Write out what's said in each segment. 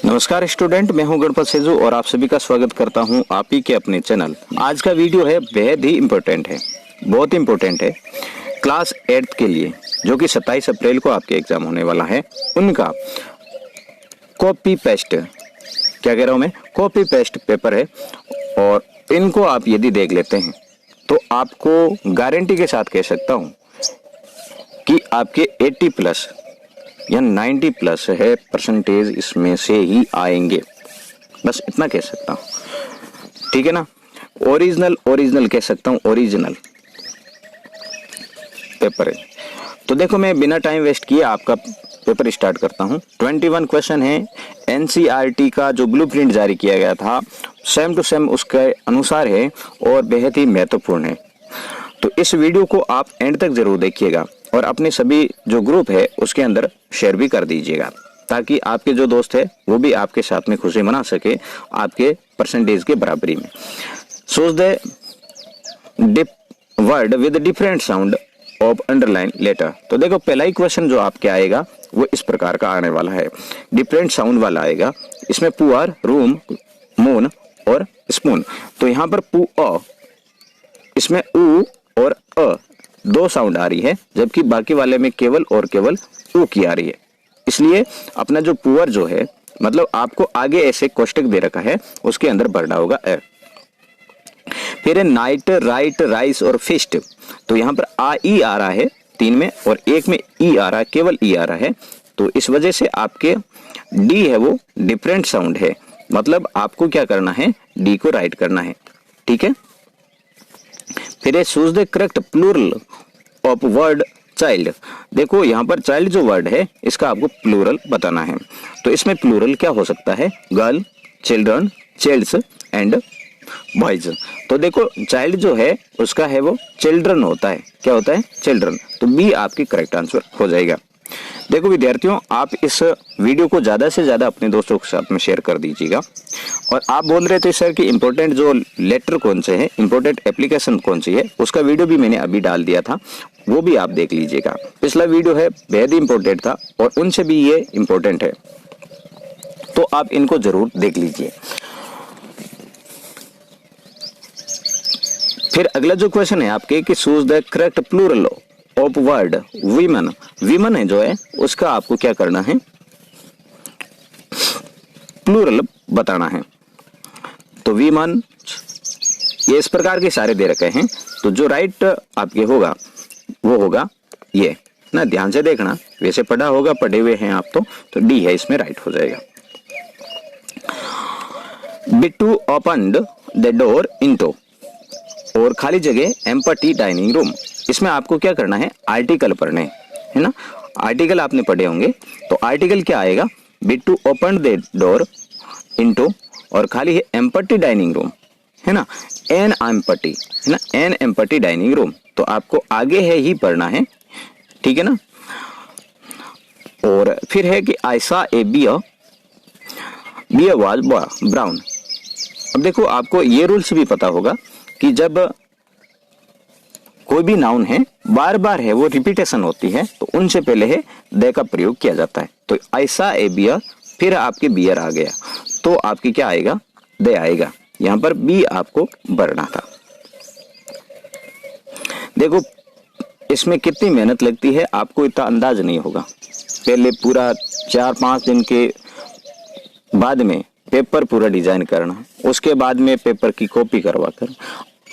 नमस्कार स्टूडेंट, मैं हूं गणपत सेजू और आप सभी का स्वागत करता हूं आप ही के अपने चैनल। आज का वीडियो है बेहद ही इम्पोर्टेंट है, बहुत इम्पोर्टेंट है क्लास 8 के लिए, जो कि 27 अप्रैल को आपके एग्जाम होने वाला है। उनका कॉपी पेस्ट, क्या कह रहा हूं मैं, कॉपी पेस्ट पेपर है और इनको आप यदि देख लेते हैं तो आपको गारंटी के साथ कह सकता हूं कि आपके 80 प्लस या 90 प्लस है परसेंटेज इसमें से ही आएंगे, बस इतना कह सकता हूं। ठीक है ना, ओरिजिनल कह सकता हूं, ओरिजिनल पेपर है। तो देखो, मैं बिना टाइम वेस्ट किए आपका पेपर स्टार्ट करता हूं। 21 क्वेश्चन है, एनसीईआरटी का जो ब्लूप्रिंट जारी किया गया था सेम टू सेम उसके अनुसार है और बेहद ही महत्वपूर्ण है। तो इस वीडियो को आप एंड तक जरूर देखिएगा और अपने सभी जो ग्रुप है उसके अंदर शेयर भी कर दीजिएगा, ताकि आपके जो दोस्त है वो भी आपके साथ में खुशी मना सके आपके परसेंटेज के बराबरी में। सोच the word with different sound of underline letter. तो देखो, पहला ही क्वेश्चन जो आपके आएगा वो इस प्रकार का आने वाला है, डिफरेंट साउंड वाला आएगा। इसमें पुअर, रूम, मून और स्पून। तो यहाँ पर पु, इसमें उ और अ दो साउंड आ रही है, जबकि बाकी वाले में केवल और केवल उ की आ रही है। इसलिए अपना जो पुअर जो है, मतलब आपको आगे ऐसे कोष्टक दे रखा है, उसके अंदर भरना होगा ए। फिर है नाइट, राइट, राइस और फिस्ट। तो यहाँ पर आ ई आ रहा है 3 में और एक में ई आ रहा है, केवल ई आ रहा है। तो इस वजह से आपके डी है वो डिफरेंट साउंड है, मतलब आपको क्या करना है, डी को राइट करना है। ठीक है। फिर choose the correct plural of word child. देखो, यहाँ पर चाइल्ड जो वर्ड है इसका आपको प्लूरल बताना है। तो इसमें प्लूरल क्या हो सकता है, girl, children, childs and boys. तो देखो, चाइल्ड जो है उसका है वो चिल्ड्रन होता है। क्या होता है, चिल्ड्रन। तो बी आपकी करेक्ट आंसर हो जाएगा। देखो विद्यार्थियों, आप इस वीडियो को ज्यादा से ज्यादा अपने दोस्तों के साथ में शेयर कर दीजिएगा। और आप बोल रहे थे सर कि इंपॉर्टेंट जो लेटर कौन से हैं, इंपॉर्टेंट एप्लीकेशन कौन सी है, उसका वीडियो भी मैंने अभी डाल दिया था, वो भी आप देख लीजिएगा। पिछला वीडियो है बेहद ही इंपॉर्टेंट था और उनसे भी ये इंपॉर्टेंट है, तो आप इनको जरूर देख लीजिए। फिर अगला जो क्वेश्चन है आपके कि choose the correct plural of word women. Women है जो है उसका आपको क्या करना है, प्लूरल बताना है। तो वीमन, ये इस प्रकार के सारे दे रखे हैं। तो जो राइट आपके होगा वो होगा ये ना, ध्यान से देखना, वैसे पढ़ा होगा, पढ़े हुए हैं आप तो डी है इसमें राइट हो जाएगा। Bittu opened the door into, और खाली जगह एम्पटी डाइनिंग रूम। इसमें आपको क्या करना है, आर्टिकल पढ़ने है ना, आर्टिकल आपने पढ़े होंगे। तो आर्टिकल क्या आएगा, Bittu open the door into और खाली है एम्पटी डाइनिंग रूम है ना, एन एम्पटी है ना, एन एम्पटी डाइनिंग रूम। तो आपको आगे है ही पढ़ना है, ठीक है ना। और फिर है कि आई सा ए बियर वाज ब्राउन। अब देखो, आपको ये रूल्स भी पता होगा कि जब कोई भी नाउन है बार बार है वो रिपीटेशन होती है, तो उनसे पहले है दे का प्रयोग किया जाता है। तो ऐसा ए बियर, फिर आपके बियर आ गया तो आपकी क्या आएगा, दे आएगा। यहां पर बी आपको भरना था। देखो, इसमें कितनी मेहनत लगती है आपको इतना अंदाज नहीं होगा। पहले पूरा 4-5 दिन के बाद में पेपर पूरा डिजाइन करना, उसके बाद में पेपर की कॉपी करवा कर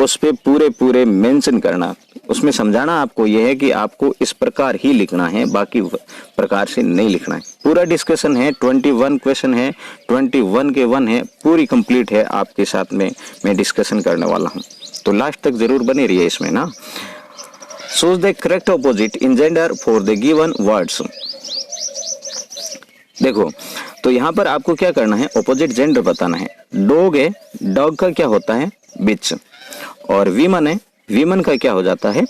उस पे पूरे मेंशन करना, उसमें समझाना आपको यह है कि आपको इस प्रकार ही लिखना है, बाकी प्रकार से नहीं लिखना है। पूरा डिस्कशन है, 21 क्वेश्चन है, 21 के 1 है, पूरी कंप्लीट है आपके साथ में मैं डिस्कशन करने वाला हूं। तो लास्ट तक जरूर बने रहिए इसमें ना। Choose the correct opposite in gender for the given words. देखो, तो यहाँ पर आपको क्या करना है, ऑपोजिट जेंडर बताना है। डॉग है, डॉग का क्या होता है, बिच। और वीमन है, वीमन का क्या हो जाता है,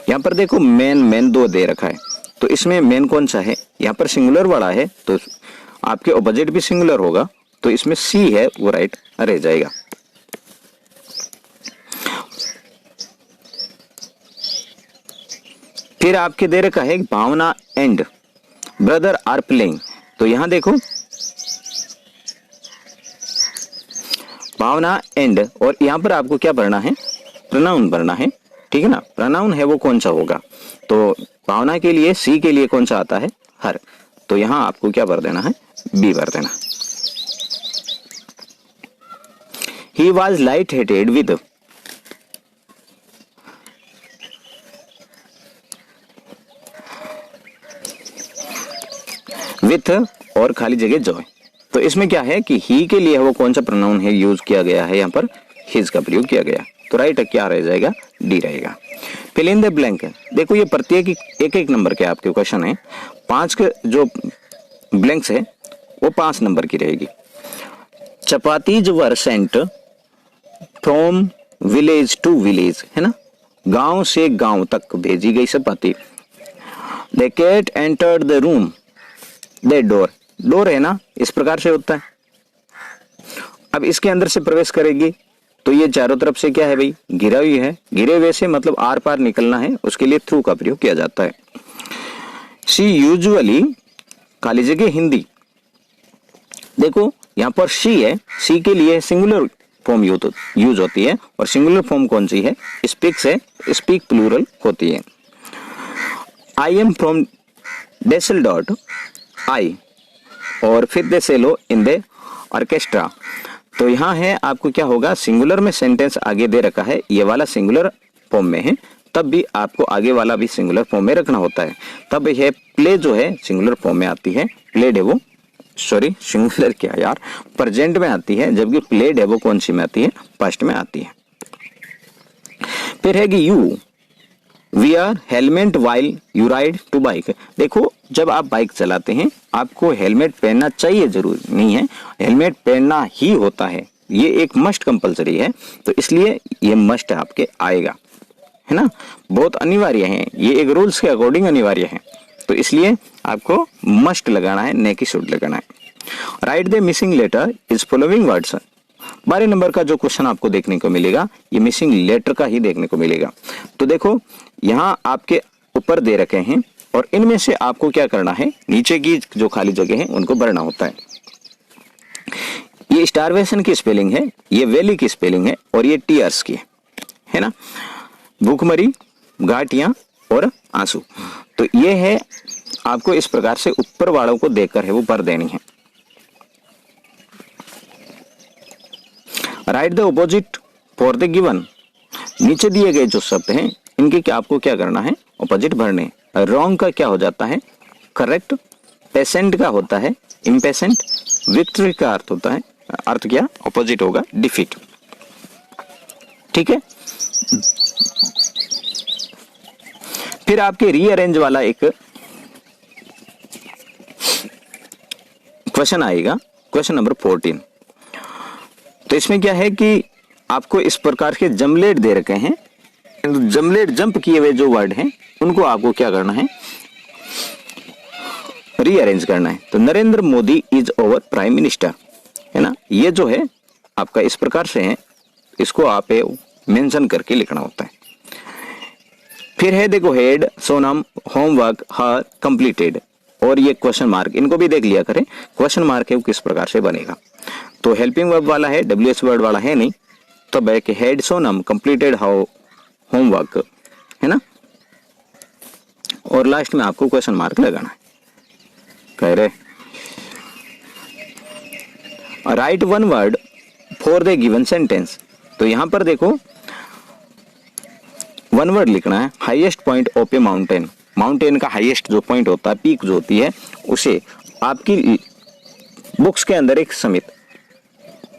यहाँ पर देखो मैन दो दे रखा है, तो इसमें मैन कौन सा है, यहाँ पर सिंगुलर वाला है, तो आपके ऑपोजिट भी सिंगुलर होगा, तो इसमें सी है वो राइट रह जाएगा। फिर आपके दे रखा है भावना एंड ब्रदर आर प्लेइंग। तो यहां देखो, भावना एंड, और यहाँ पर आपको क्या भरना है, प्रोनाउन भरना है, ठीक है ना। प्रोनाउन है वो कौन सा होगा, तो भावना के लिए सी के लिए कौन सा आता है, हर, तो यहाँ आपको क्या भर देना है, बी भर देना। He was light hated with और खाली जगह जॉय। तो इसमें क्या है कि ही के लिए वो कौन सा प्रोनाउन है यूज किया गया है, यहाँ पर हिज का प्रयोग किया गया। तो राइट क्या रह जाएगा, डी रहेगा। फिल इन द ब्लैंक, देखो ये प्रत्येक एक एक नंबर के आपके क्वेश्चन है, 5 के जो ब्लैंक्स है वो 5 नंबर की रहेगी। Chapatis were sent from village to village, है ना, गांव से गांव तक भेजी गई chapati. The cat entered the room, the door, door है ना, इस प्रकार से होता है। अब इसके अंदर से प्रवेश करेगी तो ये चारों तरफ से क्या है भाई, घिरा हुई है, घिरे हुए से मतलब आर पार निकलना है, उसके लिए थ्रू का प्रयोग किया जाता है। सी यूजुअली, खाली जगह हिंदी, देखो यहाँ पर सी है, सी के लिए सिंगुलर फॉर्म यूज होती है, और सिंगुलर फॉर्म कौन सी है, स्पीक्स है, स्पीक प्लूरल होती है। I am from डेसल dot I, और फिर दे सेलो इन द ऑर्केस्ट्रा। तो यहाँ है आपको क्या होगा, सिंगुलर में सेंटेंस आगे दे रखा है, ये वाला सिंगुलर फॉर्म में है, तब भी आपको आगे वाला भी सिंगुलर फॉर्म में रखना होता है। तब यह प्ले जो है सिंगुलर फॉर्म में आती है, प्लेड है वो, सॉरी सिंगुलर क्या यार, प्रेजेंट में आती है, जबकि प्लेड है वो कौन सी में आती है, पास्ट में आती है। फिर है कि you wear helmet while you ride to bike, देखो जब आप बाइक चलाते हैं आपको हेलमेट पहनना चाहिए, जरूर नहीं है, हेलमेट पहनना ही होता है, ये एक मस्ट कंपलसरी है, तो इसलिए ये मस्ट आपके आएगा, है ना, बहुत अनिवार्य है, ये एक रूल्स के अकॉर्डिंग अनिवार्य है, तो इसलिए आपको मस्ट लगाना है, न कि शुड लगाना है। Write the missing letter is following words, 12 number का जो क्वेश्चन आपको देखने को मिलेगा ये मिसिंग लेटर का ही देखने को मिलेगा। तो देखो यहाँ आपके ऊपर दे रखे हैं, और इनमें से आपको क्या करना है, नीचे की जो खाली जगह है उनको भरना होता है। ये स्टारवेशन की स्पेलिंग है, ये वैली की स्पेलिंग है, और ये टीयर्स की है ना, भूखमरी, घाटियां और आंसू। तो ये है आपको इस प्रकार से ऊपर वालों को देखकर है वो भर देनी है। Write the opposite for the given, नीचे दिए गए जो शब्द हैं इनके क्या आपको क्या करना है, ऑपोजिट भरने। रॉन्ग का क्या हो जाता है, करेक्ट, पेशेंट का होता है इम्पेशेंट, विक्ट्री का अर्थ होता है, अर्थ क्या ऑपोजिट होगा, डिफीट, ठीक है। फिर आपके रीअरेंज वाला एक क्वेश्चन आएगा, क्वेश्चन नंबर 14। तो इसमें क्या है कि आपको इस प्रकार के जमलेट दे रखे हैं, जमलेट जंप किए हुए जो वर्ड हैं उनको आपको क्या करना है, रीअरेंज करना है। तो Narendra Modi is over prime minister, है ना, ये जो है आपका इस प्रकार से है, इसको आप मेंशन करके लिखना होता है। फिर है देखो हेड सोनम होमवर्क हर कंप्लीटेड, और ये क्वेश्चन मार्क, इनको भी देख लिया करें, क्वेश्चन मार्क है वो किस प्रकार से बनेगा। तो हेल्पिंग वर्ब वाला है, डब्ल्यूएच वर्ड वाला है नहीं, तो back head Sonam completed how homework, है ना, और लास्ट में आपको क्वेश्चन मार्क लगाना है। कह रहे right one word for the given sentence, तो यहां पर देखो वन वर्ड लिखना है, highest point of A mountain, mountain का हाईएस्ट जो पॉइंट होता है, पीक जो होती है, उसे आपकी बुक्स के अंदर एक समित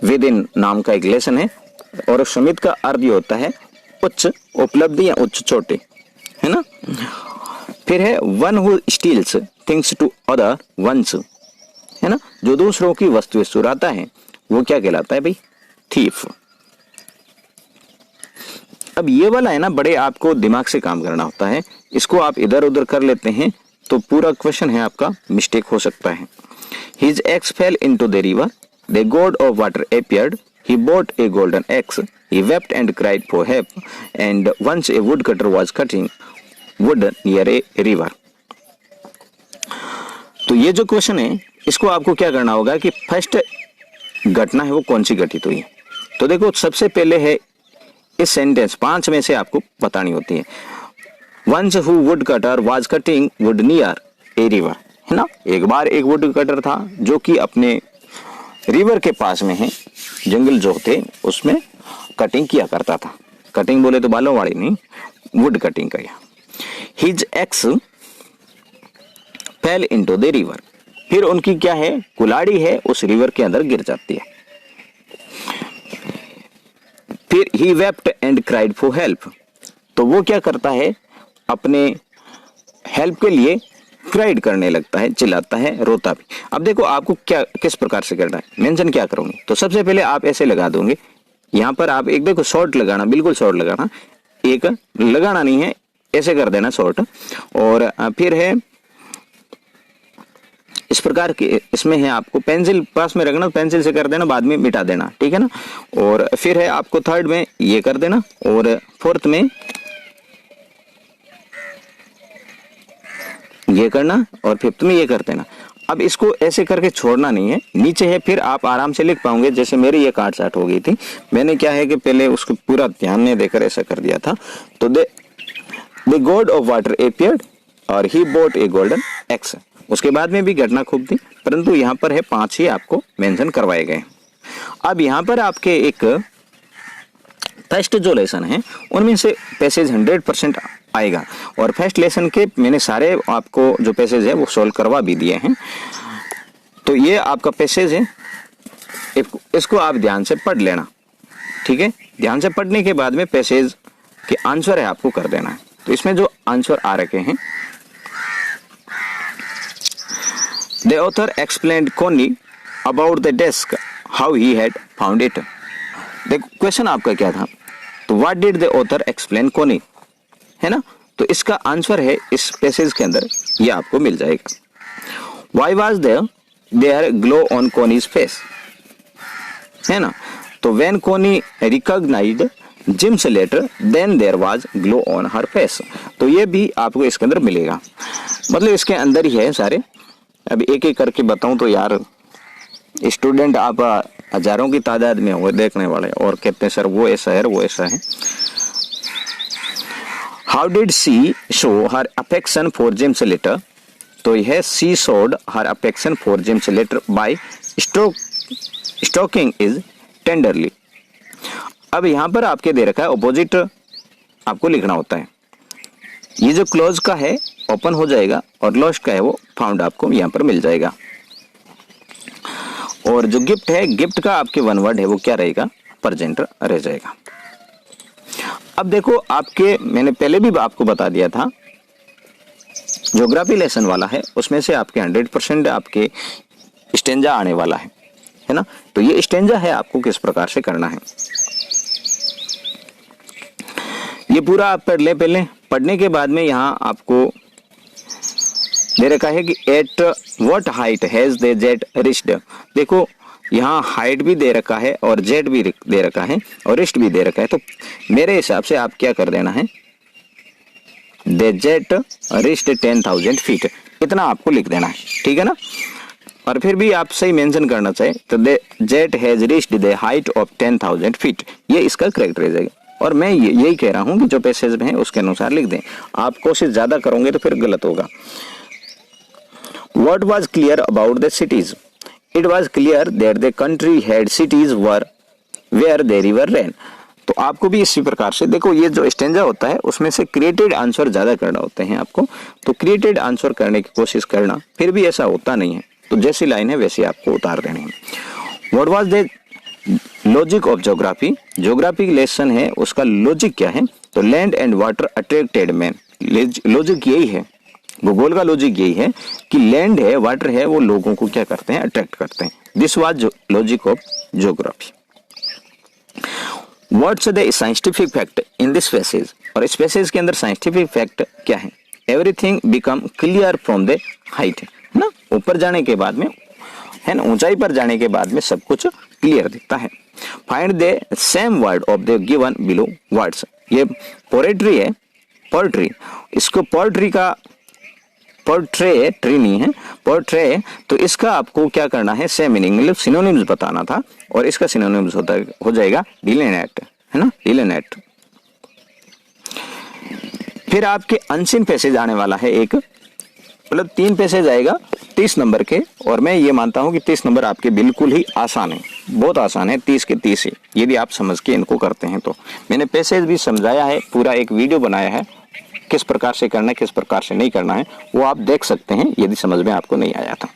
विद इन नाम का एक लेसन है, और समित का अर्थ ये होता है उच्च उपलब्धि या उच्च चोटी, है ना। फिर है one who steals things to other ones, है ना, जो दूसरों की वस्तुएं चुराता है वो क्या कहलाता है भाई, थीफ। अब ये वाला है ना, बड़े आपको दिमाग से काम करना होता है, इसको आप इधर उधर कर लेते हैं तो पूरा क्वेश्चन है आपका मिस्टेक हो सकता है। His axe fell into the river, the god of water appeared, he bought a golden axe, he wept and cried for help, and once a woodcutter was cutting wood near a river। तो ये जो question है इसको आपको क्या करना होगा कि फर्स्ट घटना है वो कौन सी घटित हुई, तो देखो सबसे पहले है इस सेंटेंस 5 में से आपको बतानी होती है। Ones who would cutter was cutting would near a river, है ना। एक बार एक वुड कटर था जो कि अपने रिवर के पास में है, जंगल जो थे उसमें कटिंग किया करता था। कटिंग बोले तो बालों वाली नहीं, वुड कटिंग किया। His ex fail into the river, फिर उनकी क्या है, कुल्हाड़ी है उस रिवर के अंदर गिर जाती है। फिर he wept and cried for help, तो वो क्या करता है, अपने हेल्प के लिए क्राइड करने लगता है, चिल्लाता है, रोता भी। अब देखो आपको क्या किस प्रकार से करना है, मेंशन क्या करोगे। तो सबसे पहले आप ऐसे लगा दोगे, यहां पर आप एक देखो शॉर्ट लगाना, बिल्कुल शॉर्ट लगाना, एक लगाना नहीं है, ऐसे कर देना शॉर्ट। और फिर है इस प्रकार के, इसमें है आपको पेंसिल पास में रखना, पेंसिल से कर देना, बाद में मिटा देना, ठीक है ना। और फिर है आपको थर्ड में ये कर देना, और फोर्थ में ये करना, और फिफ्थ में ये कर देना। अब इसको ऐसे करके छोड़ना नहीं है, नीचे है, फिर आप आराम से लिख पाओगे। जैसे मेरी ये काट छाट हो गई थी, मैंने क्या है कि पहले उसको पूरा ध्यान में देकर ऐसा कर दिया था। तो the God of water appeared और ही बोट ए गोल्डन एक्स, उसके बाद में भी घटना खूब थी, परंतु यहाँ पर है 5 ही आपको मेंशन करवाए गए। अब यहाँ पर आपके एक फर्स्ट जो लेसन है उनमें से पैसेज 100% आएगा, और फर्स्ट लेसन के मैंने सारे आपको जो पैसेज है वो सोल्व करवा भी दिए हैं। तो ये आपका पैसेज है, इसको आप ध्यान से पढ़ लेना, ठीक है। ध्यान से पढ़ने के बाद में पैसेज के आंसर है आपको कर देना है। तो इसमें जो आंसर आ रखे हैं, द ऑथर एक्सप्लेन्ड कोनी about the desk how he had found it. देखो क्वेश्चन आपका क्या था, तो what did the author explain कोनी, है ना। तो इसका आंसर है इस पैसेज के अंदर, ये आपको मिल जाएगा। Why was there glow on Connie's face, है ना। तो when Connie recognised Jim's letter then there was glow on her face, तो ये भी आपको इसके अंदर मिलेगा, मतलब इसके अंदर ही है सारे। अब एक एक करके बताऊं तो यार स्टूडेंट आप हजारों की तादाद में हो देखने वाले, और कहते हैं सर वो ऐसा है वो ऐसा है। How did she show her affection for James letter, तो यह she showed her affection for James letter by stroking it tenderly. अब यहां पर आपके दे रखा है ऑपोजिट आपको लिखना होता है। ये जो क्लोज का है ओपन हो जाएगा, और लॉस्ट का है वो फाउंड आपको यहां पर मिल जाएगा। और जो गिफ्ट है, गिफ्ट का आपके वन वर्ड है वो क्या रहेगा, प्रेजेंट रह जाएगा। अब देखो आपके मैंने पहले भी आपको बता दिया था, ज्योग्राफी लेसन वाला है उसमें से आपके 100% आपके स्टेंजा आने वाला है ना। तो ये स्टेंजा है आपको किस प्रकार से करना है, ये पूरा आप पढ़ ले। पहले पढ़ने के बाद में यहाँ आपको दे रखा है कि at what height has the jet reached. देखो यहाँ हाइट भी दे रखा है और जेट भी दे रखा है और रिस्ट भी दे रखा है। तो मेरे हिसाब से आप क्या कर देना है, द जेट रिच्ड 10,000 फीट, इतना आपको लिख देना है, ठीक है ना। और फिर भी आप सही मेंशन करना चाहिए, तो the jet has reached the height of 10,000 feet, ये इसका करेक्ट रह जाएगा। और मैं यही कह रहा हूं कि जो पैसेज में है उसके अनुसार लिख दें। आप कोशिश ज्यादा करोगे तो फिर गलत होगा। What was clear about the cities? It was clear that the country had cities where the river ran. तो आपको भी इसी प्रकार से देखो, ये जो स्टेंजा होता है उसमें से क्रिएटेड आंसर ज्यादा करना होते हैं आपको, तो क्रिएटेड आंसर करने की कोशिश करना, फिर भी ऐसा होता नहीं है, तो जैसी लाइन है वैसे आपको उतार देनी है। What was the logic of geography? Geography lesson है उसका लॉजिक क्या है, तो land and water attracted man. Logic यही है, भूगोल का लॉजिक यही है कि लैंड है वाटर है वो लोगों को क्या करते हैं, अट्रैक्ट करते हैं। This was logic of geography. What's the scientific fact in this passage? और इस पैसेज के अंदर साइंटिफिक फैक्ट क्या है? Everything become clear from the height, ना, ऊपर जाने के बाद में है ना, ऊंचाई पर जाने के बाद में सब कुछ क्लियर दिखता है। Find the same word of the given below words. ये पोएट्री है, पोएट्री, इसको पोएट्री का पोर्ट्रे, ट्री नहीं है, पोर्ट्रे, तो इसका आपको क्या करना है, सेम मीनिंग मतलब सिनोनिम्स बताना था, और इसका सिनोनिम्स हो जाएगा डिलिनेट, है ना, डिलिनेट। फिर आपके अनसीन पैसेज आने वाला है एक, मतलब 3 पैसेज आएगा 30 नंबर के, और मैं ये मानता हूं कि 30 नंबर आपके बिल्कुल ही आसान है, बहुत आसान है, 30 के 30 ही, यदि आप समझ के इनको करते हैं तो। मैंने पैसेज भी समझाया है, पूरा एक वीडियो बनाया है, किस प्रकार से करना है, किस प्रकार से नहीं करना है, वो आप देख सकते हैं यदि समझ में आपको नहीं आया था।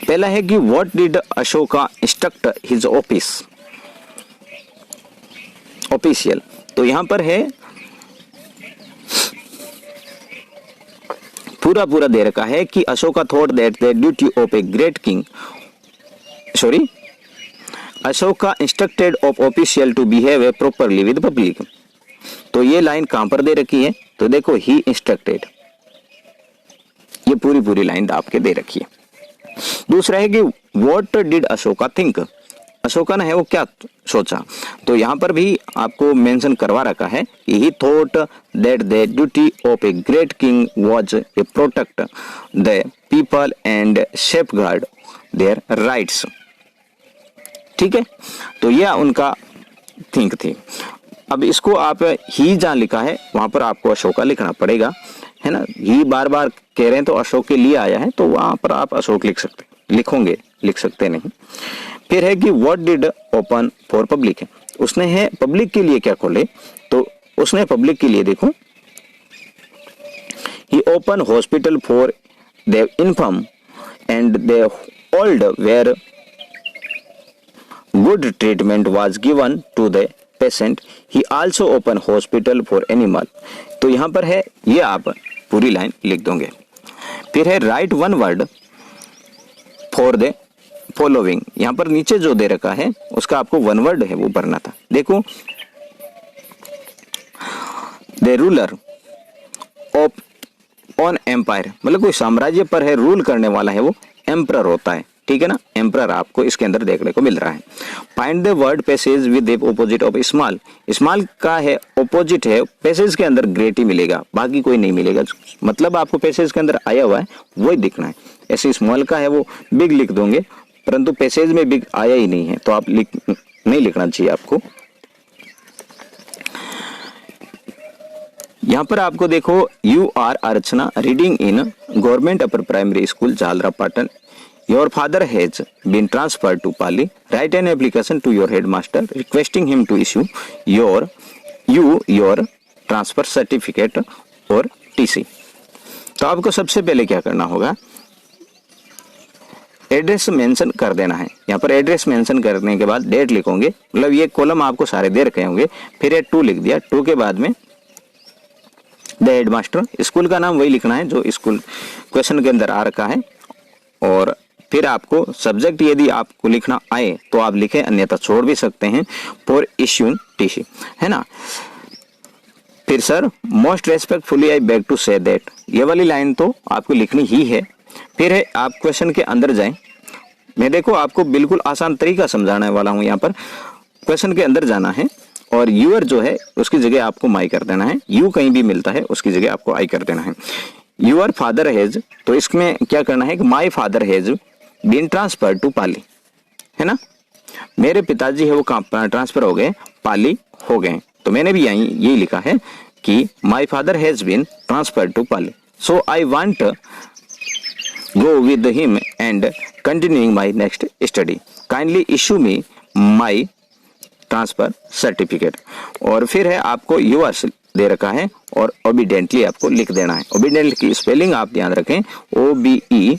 पहला है कि what did Ashoka instruct his office, official, तो यहां पर है पूरा दे रखा है कि Ashoka thought that the duty of a great king, sorry, Ashoka instructed of official to behave a properly with public. तो ये लाइन कहां पर दे रखी है, तो देखो ही इंस्ट्रक्टेड, ये पूरी लाइन आपके दे रखी है। दूसरा है कि what did Ashoka think, Ashoka ने है वो क्या सोचा, तो यहां पर भी आपको मेंशन करवा रखा है, ही thought that the duty of a great king was a protect the people and safeguard their rights. ठीक है, तो यह उनका थिंक थी। अब इसको आप ही जहां लिखा है वहां पर आपको अशोका लिखना पड़ेगा, है ना, ही बार बार कह रहे हैं तो अशोक के लिए आया है, तो वहां पर आप अशोक लिखोगे, लिख सकते नहीं। फिर है कि what did open for public, है उसने है पब्लिक के लिए क्या खोले, तो उसने पब्लिक के लिए देखो, he open hospital for the infirm and the old where good treatment was given to the patient, he also open hospital for animal. तो यहां पर है, ये आप पूरी लाइन लिख दोगे। फिर है right one word for the following, यहां पर नीचे जो दे रखा है उसका आपको वन वर्ड है वो भरना था। देखो, the ruler of on empire, मतलब कोई साम्राज्य पर है रूल करने वाला है वो एम्परर होता है, ठीक है ना, एम्परर आपको इसके अंदर देखने को मिल रहा है। Find the word passage with the opposite of small, small का है ऑपोजिट है, पैसेज के अंदर ग्रेट ही मिलेगा, बाकी कोई नहीं मिलेगा, मतलब आपको पैसेज के अंदर आया हुआ है वही दिखना है। ऐसे स्मॉल का है वो बिग लिख दोगे, परंतु पैसेज में बिग आया ही नहीं है, तो आप नहीं लिखना चाहिए आपको। यहां पर आपको देखो, you are Archana reading in government upper primary school Jhalra Patan, your father has been transferred to Pali, write an application to your headmaster requesting him to issue your transfer certificate और टीसी। तो आपको सबसे पहले क्या करना होगा, एड्रेस मेंशन कर देना है। यहाँ पर एड्रेस मेंशन करने के बाद डेट लिखोगे, मतलब ये कॉलम आपको सारे दे रखे होंगे। फिर ये 2 लिख दिया, 2 के बाद में द हेडमास्टर, स्कूल का नाम वही लिखना है जो स्कूल क्वेश्चन के अंदर आ रखा है, और फिर आपको सब्जेक्ट यदि आपको लिखना आए तो आप लिखें, अन्यथा छोड़ भी सकते हैं, फॉर इश्यू टीसी, है ना। फिर sir most respectfully I beg to say that, ये वाली लाइन तो आपको लिखनी ही है। फिर है आप क्वेश्चन के अंदर जाएं, मैं देखो आपको बिल्कुल आसान तरीका समझाने वाला हूं। यहाँ पर क्वेश्चन के अंदर जाना है और यूअर जो है उसकी जगह आपको माई कर देना है, यू कहीं भी मिलता है उसकी जगह आपको आई कर देना है। यूअर फादर हैज, तो इसमें क्या करना है कि my father has been transfer to Pali, है ना, मेरे पिताजी है वो कहाँ ट्रांसफर हो गए, पाली हो गए। तो मैंने भी यही लिखा है कि my father has been transfer to Pali, so I want go with him and continuing my next study, kindly issue me my transfer certificate। और फिर है आपको yours दे रखा है और obediently आपको लिख देना है। obedient की स्पेलिंग आप ध्यान रखें, OBEDIENTLY,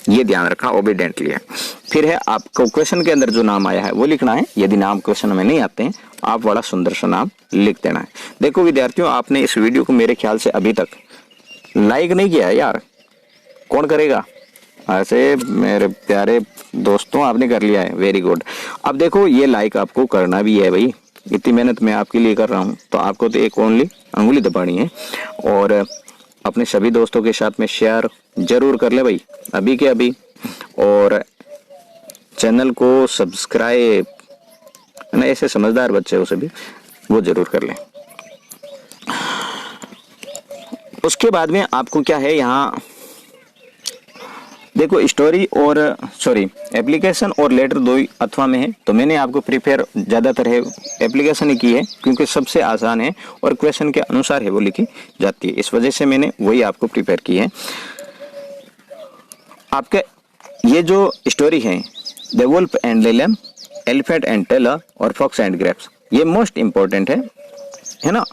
ये ध्यान रखना ओबीडेंटली है। फिर है आपको क्वेश्चन के अंदर जो नाम आया है वो लिखना है, यदि नाम क्वेश्चन में नहीं आते हैं आप बड़ा सुंदर सा नाम लिख देना है। देखो विद्यार्थियों, आपने इस वीडियो को मेरे ख्याल से अभी तक लाइक नहीं किया है यार, कौन करेगा? ऐसे मेरे प्यारे दोस्तों आपने कर लिया है, वेरी गुड। अब देखो ये लाइक आपको करना भी है भाई, इतनी मेहनत मैं आपके लिए कर रहा हूँ तो आपको तो एक ओनली अंगुली दबानी है और अपने सभी दोस्तों के साथ में शेयर जरूर कर ले भाई, अभी के अभी। और चैनल को सब्सक्राइब, ना ऐसे समझदार बच्चे हो सभी, वो जरूर कर लें। उसके बाद में आपको क्या है, यहाँ देखो स्टोरी और एप्लीकेशन और लेटर दो ही अथवा में है, तो मैंने आपको प्रिपेयर ज़्यादातर है एप्लीकेशन ही की है क्योंकि सबसे आसान है और क्वेश्चन के अनुसार है वो लिखी जाती है, इस वजह से मैंने वही आपको प्रिपेयर की है। आपके ये जो स्टोरी है the wolf and the lamb, elephant and tailor और फॉक्स एंड ग्रेप्स, ये मोस्ट इम्पोर्टेंट है ना,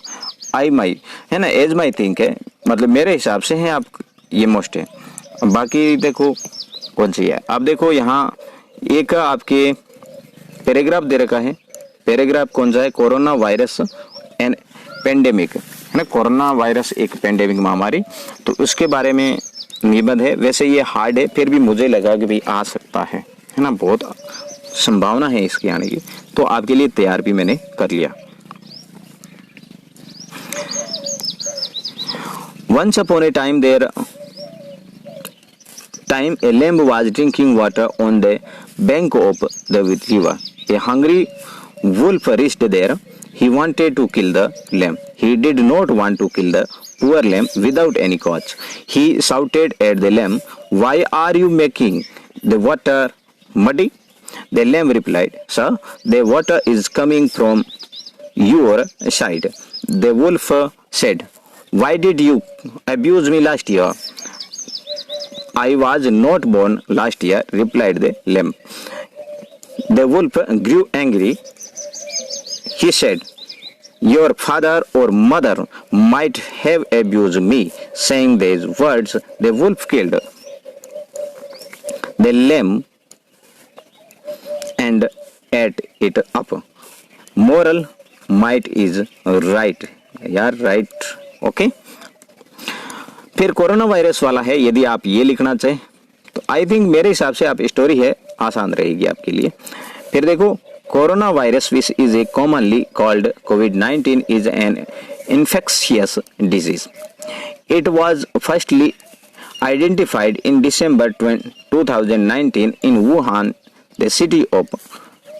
है ना, एज माई थिंक है, मतलब मेरे हिसाब से है, आप ये मोस्ट है। बाकी देखो कौन सी है, आप देखो यहाँ एक आपके पैराग्राफ दे रखा है, पैराग्राफ कौन सा है, कोरोना वायरस एंड पेंडेमिक, है ना, कोरोना वायरस एक पेंडेमिक महामारी, तो उसके बारे में निबंध है। वैसे ये हार्ड है, फिर भी मुझे लगा कि भाई आ सकता है ना, बहुत संभावना है इसके आने की, तो आपके लिए तैयार भी मैंने कर लिया। Once upon a time a lamb was drinking water on the bank of the river. A hungry wolf reached there. He wanted to kill the lamb. He did not want to kill the poor lamb without any cause. He shouted at the lamb, "Why are you making the water muddy?" The lamb replied, "Sir, the water is coming from your side." The wolf said, "Why did you abuse me last year?" "I was not born last year," replied the lamb. The wolf grew angry. He said, "Your father or mother might have abused me." Saying these words, the wolf killed the lamb and ate it up. Moral, might is right. यार right, okay. फिर corona virus वाला है, यदि आप ये लिखना चाहें तो आई थिंक मेरे हिसाब से आप स्टोरी है आसान रहेगी आपके लिए। फिर देखो corona virus which is a commonly called COVID-19 is an infectious disease. It was firstly identified in December 2019 in Wuhan, the city of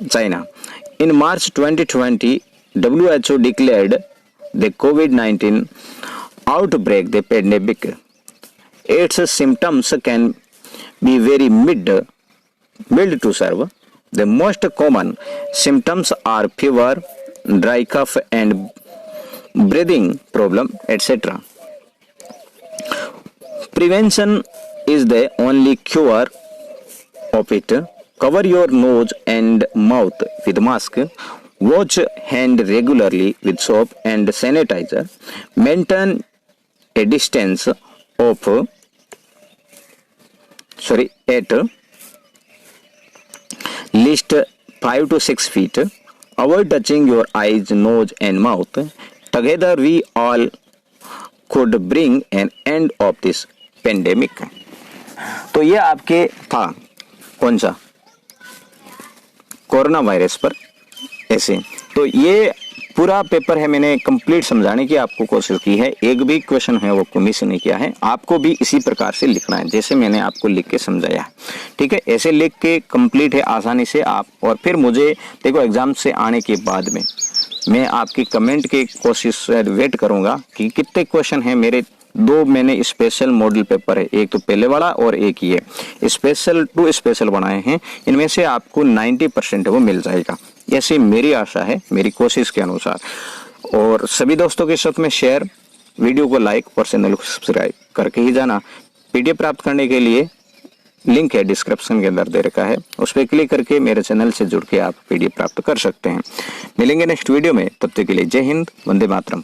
China. In March 2020, WHO declared the COVID-19 outbreak the pandemic. Its symptoms can be very mild to serve. The most common symptoms are fever, dry cough and breathing problem, etc. Prevention is the only cure of it. Cover your nose and mouth with mask. Wash hand regularly with soap and sanitizer. Maintain a distance of at least 5 to 6 feet. Avoid touching your eyes, nose and mouth. Together we all could bring an end of this pandemic. तो ये आपके था कौन सा, corona virus पर ऐसे। तो ये पूरा पेपर है, मैंने कंप्लीट समझाने की आपको कोशिश की है, एक भी क्वेश्चन है वो मिस नहीं किया है। आपको भी इसी प्रकार से लिखना है जैसे मैंने आपको लिख के समझाया है, ठीक है। ऐसे लिख के कंप्लीट है आसानी से आप, और फिर मुझे देखो एग्जाम से आने के बाद में मैं आपकी कमेंट की कोशिश वेट करूंगा कि कितने क्वेश्चन हैं मेरे। दो मैंने स्पेशल मॉडल पेपर है, एक तो पहले वाला और एक ये स्पेशल 2 स्पेशल बनाए हैं, इनमें से आपको 90% वो मिल जाएगा, ऐसी मेरी आशा है मेरी कोशिश के अनुसार। और सभी दोस्तों के साथ में शेयर, वीडियो को लाइक और चैनल को सब्सक्राइब करके ही जाना। PDF प्राप्त करने के लिए लिंक है डिस्क्रिप्शन के अंदर दे रखा है, उस पर क्लिक करके मेरे चैनल से जुड़ के आप PDF प्राप्त कर सकते हैं। मिलेंगे नेक्स्ट वीडियो में, तब तक के लिए जय हिंद, वंदे मातरम।